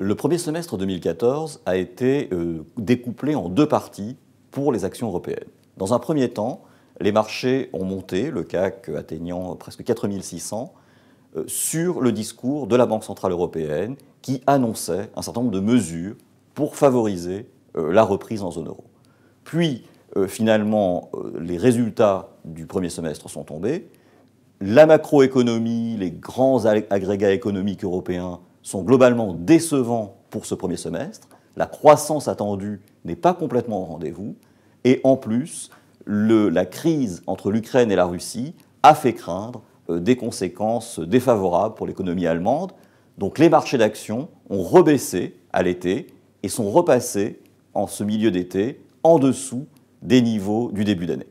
Le premier semestre 2014 a été découplé en deux parties pour les actions européennes. Dans un premier temps, les marchés ont monté, le CAC atteignant presque 4600, sur le discours de la Banque centrale européenne qui annonçait un certain nombre de mesures pour favoriser la reprise en zone euro. Puis, finalement, les résultats du premier semestre sont tombés. La macroéconomie, les grands agrégats économiques européens sont globalement décevants pour ce premier semestre. La croissance attendue n'est pas complètement au rendez-vous. Et en plus, la crise entre l'Ukraine et la Russie a fait craindre des conséquences défavorables pour l'économie allemande. Donc les marchés d'actions ont rebaissé à l'été et sont repassés en ce milieu d'été en dessous des niveaux du début d'année.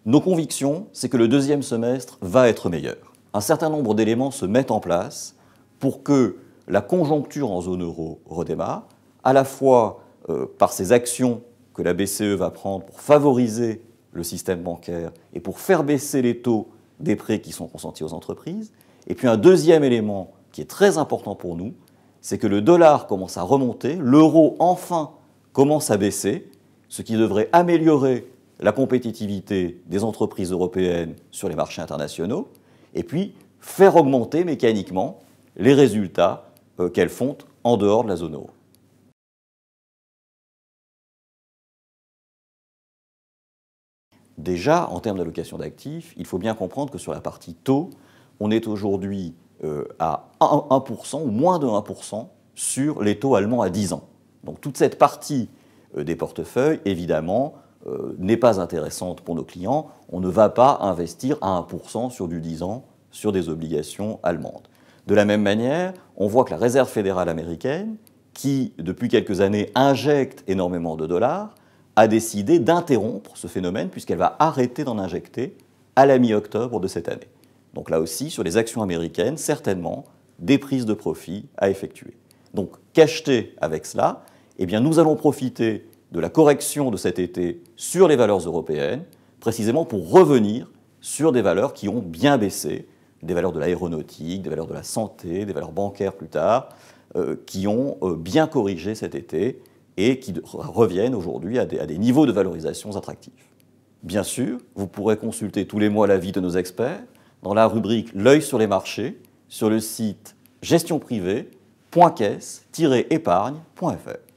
Nos convictions, c'est que le deuxième semestre va être meilleur. Un certain nombre d'éléments se mettent en place pour que la conjoncture en zone euro redémarre, à la fois par ces actions que la BCE va prendre pour favoriser le système bancaire et pour faire baisser les taux des prêts qui sont consentis aux entreprises. Et puis un deuxième élément qui est très important pour nous, c'est que le dollar commence à remonter, l'euro enfin commence à baisser, ce qui devrait améliorer la compétitivité des entreprises européennes sur les marchés internationaux, et puis faire augmenter mécaniquement les résultats qu'elles font en dehors de la zone euro. Déjà, en termes d'allocation d'actifs, il faut bien comprendre que sur la partie taux, on est aujourd'hui à 1% ou moins de 1% sur les taux allemands à 10 ans. Donc toute cette partie des portefeuilles, évidemment, n'est pas intéressante pour nos clients. On ne va pas investir à 1% sur du 10 ans sur des obligations allemandes. De la même manière, on voit que la Réserve fédérale américaine, qui depuis quelques années injecte énormément de dollars, a décidé d'interrompre ce phénomène puisqu'elle va arrêter d'en injecter à la mi-octobre de cette année. Donc là aussi, sur les actions américaines, certainement, des prises de profit à effectuer. Donc, qu'acheter avec cela? Eh bien, nous allons profiter de la correction de cet été sur les valeurs européennes, précisément pour revenir sur des valeurs qui ont bien baissé, des valeurs de l'aéronautique, des valeurs de la santé, des valeurs bancaires plus tard, qui ont bien corrigé cet été et qui reviennent aujourd'hui à des niveaux de valorisation attractifs. Bien sûr, vous pourrez consulter tous les mois l'avis de nos experts dans la rubrique « L'œil sur les marchés » sur le site gestionprivée.caisse-épargne.fr.